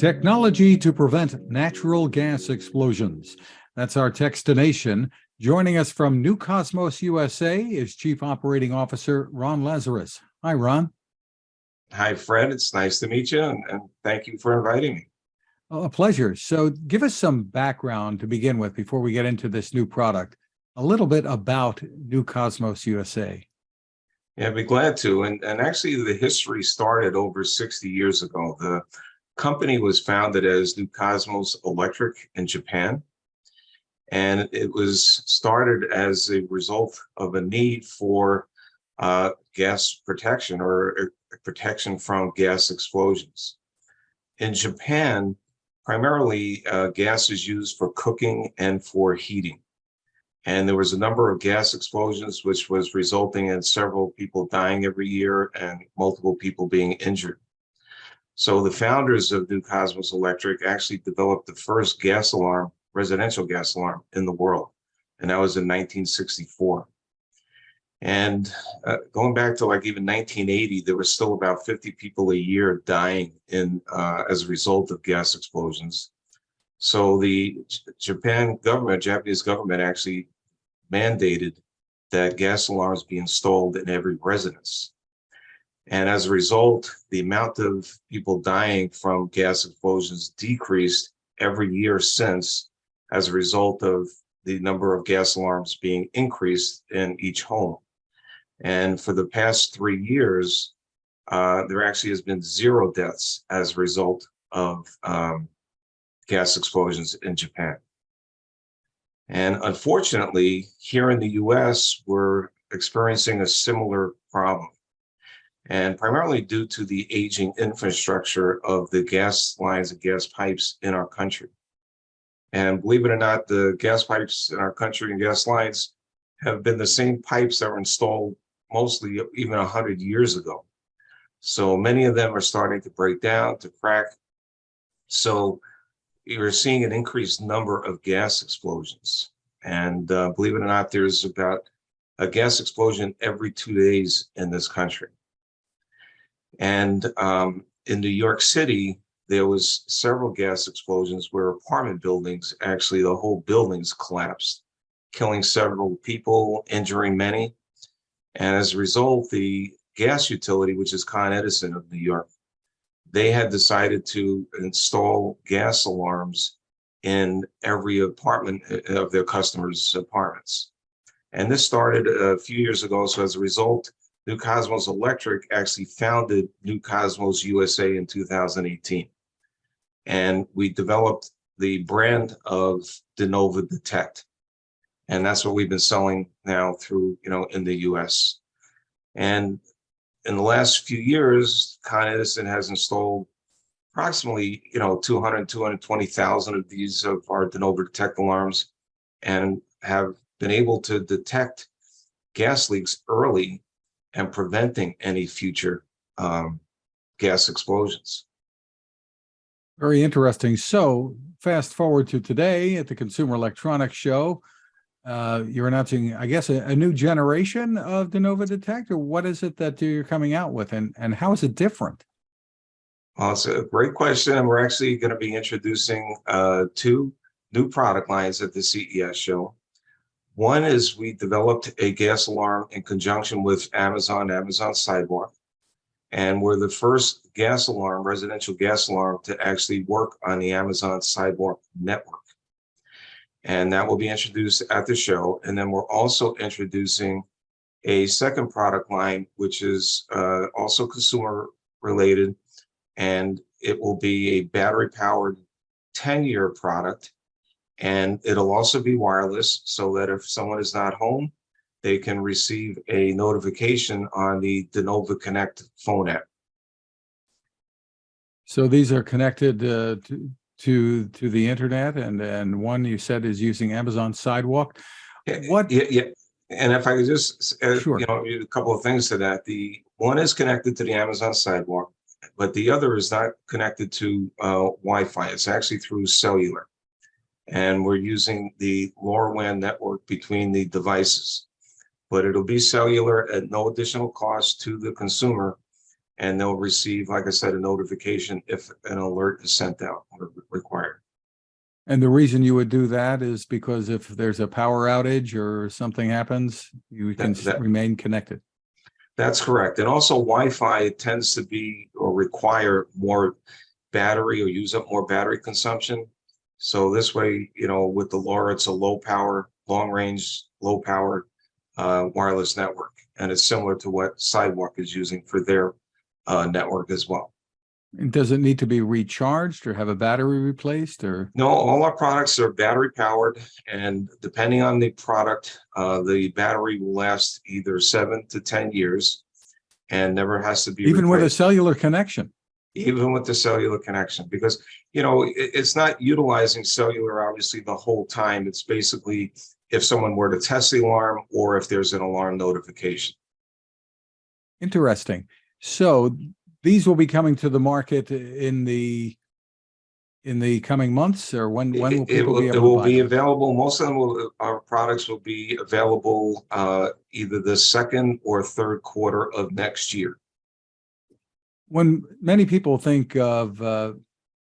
Technology to prevent natural gas explosions. That's our Techstination. Joining us from New Cosmos, USA is Chief Operating Officer Ron Lazarus. Hi, Ron. Hi, Fred. It's nice to meet you, and thank you for inviting me. A pleasure. So give us some background to begin with before we get into this new product. A little bit about New Cosmos, USA. Yeah, I'd be glad to. And actually, the history started over 60 years ago. The company was founded as New Cosmos Electric in Japan. And it was started as a result of a need for gas protection or protection from gas explosions. In Japan, primarily gas is used for cooking and for heating. And there was a number of gas explosions, which was resulting in several people dying every year and multiple people being injured. So the founders of New Cosmos Electric actually developed the first gas alarm, residential gas alarm in the world. And that was in 1964. And going back to like even 1980, there was still about 50 people a year dying as a result of gas explosions. So the Japanese government actually mandated that gas alarms be installed in every residence. And as a result, the amount of people dying from gas explosions decreased every year since, as a result of the number of gas alarms being increased in each home. And for the past 3 years, there actually has been 0 deaths as a result of gas explosions in Japan. And unfortunately, here in the US, we're experiencing a similar problem. And primarily due to the aging infrastructure of the gas lines and gas pipes in our country. And believe it or not, the gas pipes in our country and gas lines have been the same pipes that were installed mostly even 100 years ago. So many of them are starting to break down, to crack. So you're seeing an increased number of gas explosions. And believe it or not, there's about a gas explosion every 2 days in this country. And in New York City, there was several gas explosions where apartment buildings, actually the whole buildings collapsed, killing several people, injuring many. And as a result, the gas utility, which is Con Edison of New York, they had decided to install gas alarms in every apartment of their customers' apartments. And this started a few years ago. So as a result, New Cosmos Electric actually founded New Cosmos USA in 2018. And we developed the brand of DeNova Detect. And that's what we've been selling now through, in the US. And in the last few years, Con Edison has installed approximately, 220,000 of these of our DeNova Detect alarms and have been able to detect gas leaks early and preventing any future gas explosions. Very interesting. So fast forward to today at the Consumer Electronics Show. You're announcing, I guess, a new generation of DeNova Detect, or what is it that you're coming out with, and how is it different? Well, it's a great question, and we're actually going to be introducing 2 new product lines at the CES show. One is we developed a gas alarm in conjunction with Amazon Sidewalk, and we're the first gas alarm, residential gas alarm, to actually work on the Amazon Sidewalk network. And that will be introduced at the show. And then we're also introducing a second product line, which is also consumer related. And it will be a battery powered 10-year product. And it'll also be wireless, so that if someone is not home, they can receive a notification on the DeNova Connect phone app. So these are connected to the internet, and one you said is using Amazon Sidewalk. What? Yeah. And if I could just Sure. a couple of things to that. The one is connected to the Amazon Sidewalk, but the other is not connected to Wi-Fi. It's actually through cellular. And we're using the LoRaWAN network between the devices. But it'll be cellular at no additional cost to the consumer. and they'll receive, like I said, a notification if an alert is sent out or required. And the reason you would do that is because if there's a power outage or something happens, you can remain connected. That's correct. And also Wi-Fi tends to be or require more battery or use up more battery consumption. So this way, with the LoRa, it's a low power, long range, low power wireless network. And it's similar to what Sidewalk is using for their network as well. And does it need to be recharged or have a battery replaced, or? No, all our products are battery powered, and depending on the product, the battery will last either 7 to 10 years and never has to be even replaced. with a cellular connection. Even with the cellular connection, because it's not utilizing cellular obviously the whole time. It's basically if someone were to test the alarm or if there's an alarm notification. Interesting. So these will be coming to the market in the coming months, or when will people be able to buy them? It will be available. Most of them our products will be available either the second or third quarter of next year. When many people think of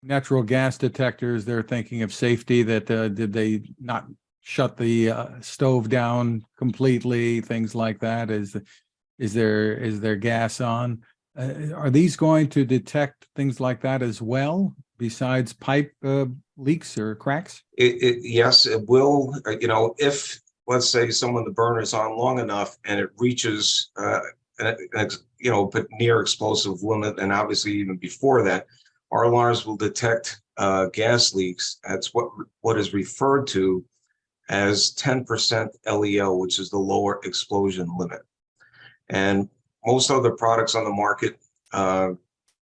natural gas detectors, they're thinking of safety, that did they not shut the stove down completely, things like that. Is there gas on? Are these going to detect things like that as well, besides pipe leaks or cracks? Yes, it will. If, let's say, the burner is on long enough and it reaches but near explosive limit, and obviously even before that, our alarms will detect gas leaks. That's what is referred to as 10% LEL, which is the lower explosion limit. And most other products on the market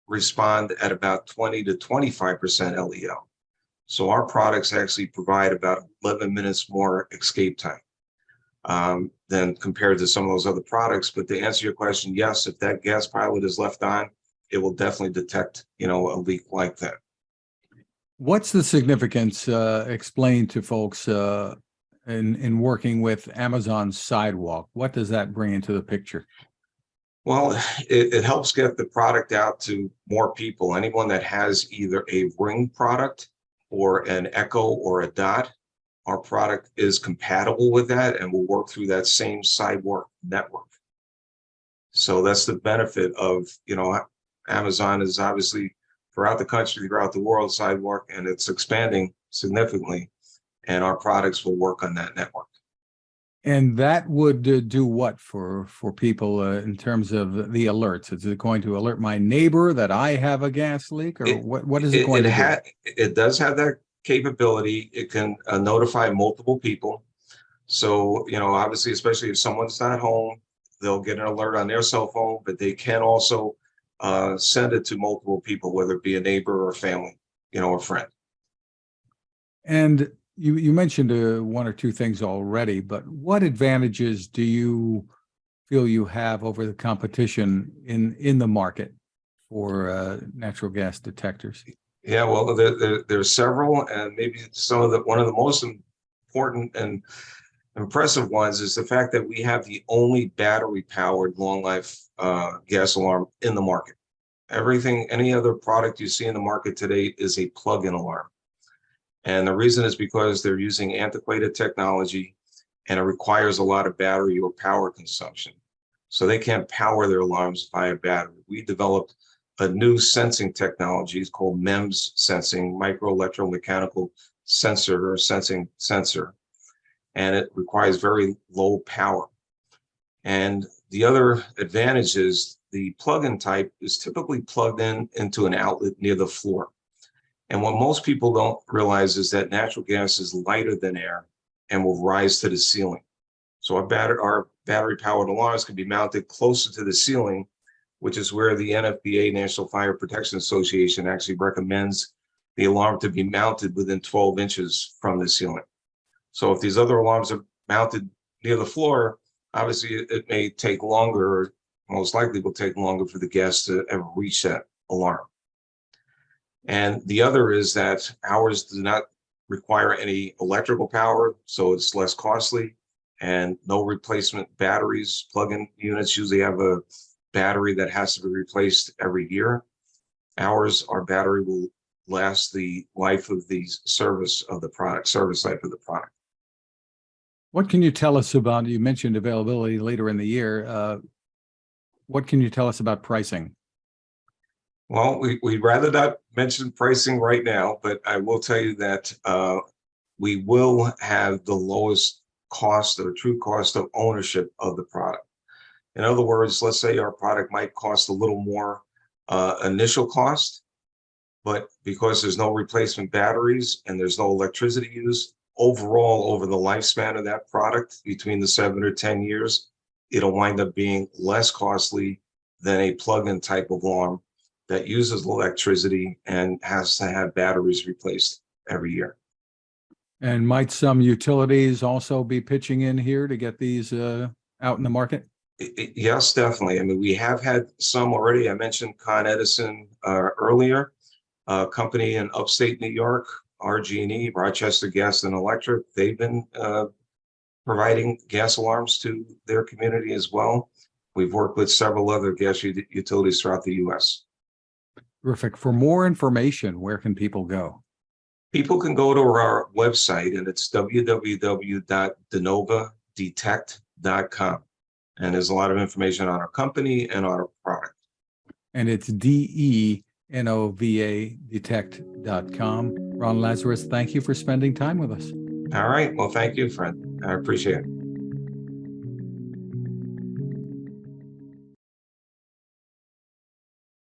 respond at about 20 to 25% LEL. So our products actually provide about 11 minutes more escape time than compared to some of those other products. But to answer your question, yes, if that gas pilot is left on, it will definitely detect, a leak like that. What's the significance, explain to folks, in working with Amazon Sidewalk? What does that bring into the picture? Well, it helps get the product out to more people. Anyone that has either a Ring product or an Echo or a Dot, our product is compatible with that and will work through that same Sidewalk network. So that's the benefit of, Amazon is obviously throughout the country, throughout the world, Sidewalk, and it's expanding significantly, and our products will work on that network. And that would do what for people in terms of the alerts? Is it going to alert my neighbor that I have a gas leak, or what is it going to do? It does have that capability. It can notify multiple people. So, obviously, especially if someone's not home, they'll get an alert on their cell phone, but they can also send it to multiple people, whether it be a neighbor or family, or friend. And you mentioned one or two things already, but what advantages do you feel you have over the competition in the market for natural gas detectors? Yeah, well, there's several, and maybe one of the most important and impressive ones is the fact that we have the only battery-powered long life gas alarm in the market. Any other product you see in the market today is a plug-in alarm. And the reason is because they're using antiquated technology and it requires a lot of battery or power consumption. So they can't power their alarms via battery. We developed a new sensing technology. It's called MEMS sensing, micro electromechanical sensor or sensing sensor. And it requires very low power. And the other advantage is the plug-in type is typically plugged into an outlet near the floor. And what most people don't realize is that natural gas is lighter than air and will rise to the ceiling. So our battery-powered alarms can be mounted closer to the ceiling, which is where the NFPA, National Fire Protection Association, actually recommends the alarm to be mounted within 12 inches from the ceiling. So if these other alarms are mounted near the floor, obviously it may take longer, or most likely will take longer for the gas to ever reach that alarm. And the other is that ours do not require any electrical power, so it's less costly, and no replacement batteries. Plug-in units usually have a battery that has to be replaced every year. Our battery will last the life of the service of the product, service life of the product. What can you tell us about, you mentioned availability later in the year. What can you tell us about pricing? Well, we'd rather not mention pricing right now, but I will tell you that we will have the lowest cost or true cost of ownership of the product. In other words, let's say our product might cost a little more initial cost, but because there's no replacement batteries and there's no electricity use, overall, over the lifespan of that product, between the 7 or 10 years, it'll wind up being less costly than a plug-in type of alarm that uses electricity and has to have batteries replaced every year. And might some utilities also be pitching in here to get these out in the market? Yes, definitely. I mean, we have had some already. I mentioned Con Edison earlier, a company in upstate New York, RG&E, Rochester Gas and Electric. They've been providing gas alarms to their community as well. We've worked with several other gas utilities throughout the U.S. Terrific. For more information, where can people go? People can go to our website, and it's www.DeNovaDetect.com. And there's a lot of information on our company and on our product. And it's DENOVA Detect.com. Ron Lazarus, thank you for spending time with us. All right. Well, thank you, Fred. I appreciate it.